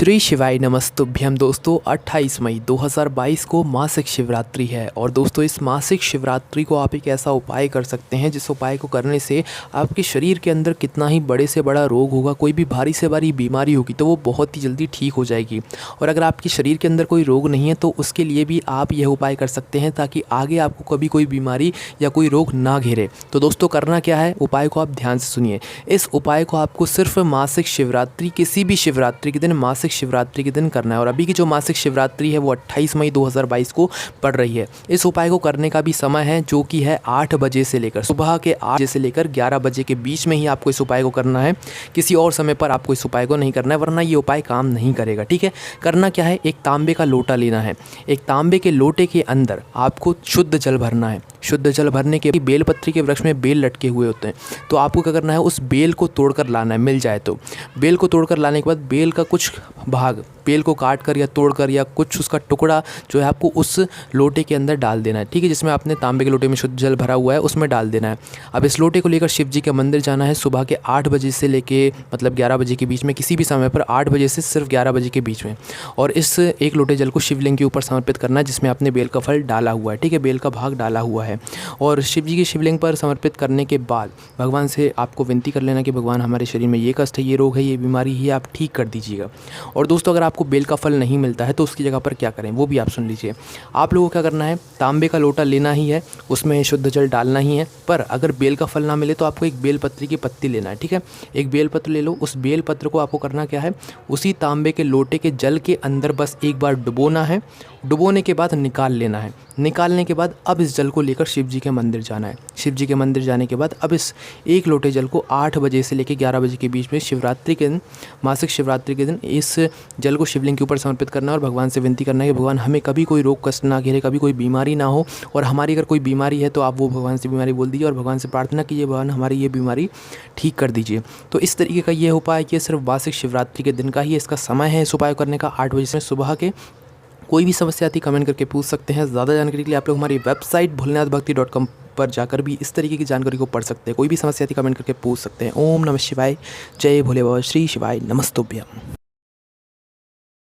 श्री शिवाय नमस्तुभ्यम। दोस्तों 28 मई 2022 को मासिक शिवरात्रि है और दोस्तों इस मासिक शिवरात्रि को आप एक ऐसा उपाय कर सकते हैं जिस उपाय को करने से आपके शरीर के अंदर कितना ही बड़े से बड़ा रोग होगा, कोई भी भारी से भारी बीमारी होगी तो वो बहुत ही जल्दी ठीक हो जाएगी। और अगर आपके शरीर के अंदर कोई रोग नहीं है तो उसके लिए भी आप यह उपाय कर सकते हैं ताकि आगे आपको कभी कोई बीमारी या कोई रोग ना घेरे। तो दोस्तों करना क्या है, उपाय को आप ध्यान से सुनिए। इस उपाय को आपको सिर्फ मासिक शिवरात्रि, किसी भी शिवरात्रि के दिन, मासिक शिवरात्रि के दिन करना है। और अभी की जो मासिक शिवरात्रि है वो 28 मई 2022 को पड़ रही है। इस उपाय को करने का भी समय है जो कि है 8 बजे से लेकर, सुबह के 8 बजे से लेकर 11 बजे के बीच में ही आपको इस उपाय को करना है। किसी और समय पर आपको इस उपाय को नहीं करना है वरना ये उपाय काम नहीं करेगा। ठीक है, करना क्या है, एक तांबे का लोटा लेना है। एक तांबे के लोटे के अंदर आपको शुद्ध जल भरना है। शुद्ध जल भरने के बेलपत्री के वृक्ष में बेल लटके हुए होते हैं तो आपको क्या करना है, उस बेल को तोड़कर लाना है, मिल जाए तो। बेल को तोड़कर लाने के बाद बेल का कुछ भाग, बेल को काट कर या तोड़कर या कुछ उसका टुकड़ा जो है आपको उस लोटे के अंदर डाल देना है। ठीक है, जिसमें आपने तांबे के लोटे में शुद्ध जल भरा हुआ है उसमें डाल देना है। अब इस लोटे को लेकर शिव जी के मंदिर जाना है सुबह के 8 बजे से लेके 11 बजे के बीच में, किसी भी समय पर 8 बजे से सिर्फ 11 बजे के बीच में। और इस एक लोटे जल को शिवलिंग के ऊपर समर्पित करना है जिसमें आपने बेल का फल डाला हुआ है। ठीक है, बेल का भाग डाला हुआ है। और शिव जी की शिवलिंग पर समर्पित करने के बाद भगवान से आपको विनती कर लेना कि भगवान हमारे शरीर में ये कष्ट है, ये रोग है, ये बीमारी है, आप ठीक कर दीजिएगा। और दोस्तों अगर आपको बेल का फल नहीं मिलता है तो उसकी जगह पर क्या करें वो भी आप सुन लीजिए। आप लोगों को क्या करना है, तांबे का लोटा लेना ही है, उसमें शुद्ध जल डालना ही है। पर अगर बेल का फल ना मिले तो आपको एक बेल पत्री की पत्ती लेना है। ठीक है, एक बेल पत्र ले लो। उस बेल पत्र को आपको करना क्या है, उसी तांबे के लोटे के जल के अंदर बस एक बार डुबोना है। डुबोने के बाद निकाल लेना है। निकालने के बाद अब इस जल को लेकर शिव जी के मंदिर जाना है। शिव जी के मंदिर जाने के बाद अब इस एक लोटे जल को 8 बजे से लेकर 11 बजे के बीच में शिवरात्रि के दिन, मासिक शिवरात्रि के दिन इस जल को शिवलिंग के ऊपर समर्पित करना है और भगवान से विनती करना है कि भगवान हमें कभी कोई रोग कष्ट ना घेरे, कभी कोई बीमारी ना हो। और हमारी अगर कोई बीमारी है तो आप वो भगवान से बीमारी बोल दीजिए और भगवान से प्रार्थना कीजिए, भगवान हमारी ये बीमारी ठीक कर दीजिए। तो इस तरीके का ये उपाय कि सिर्फ मासिक शिवरात्रि के दिन का ही इसका समय है इस उपाय करने का 8 बजे से सुबह के। कोई भी समस्या आती कमेंट करके पूछ सकते हैं। ज़्यादा जानकारी के लिए आप लोग हमारी वेबसाइट भोलेनाथभक्ति.com पर जाकर भी इस तरीके की जानकारी को पढ़ सकते हैं। कोई भी समस्या आती कमेंट करके पूछ सकते हैं। ओम नमः शिवाय, जय भोले बाबा, श्री शिवाय नमस्तुभ्यम।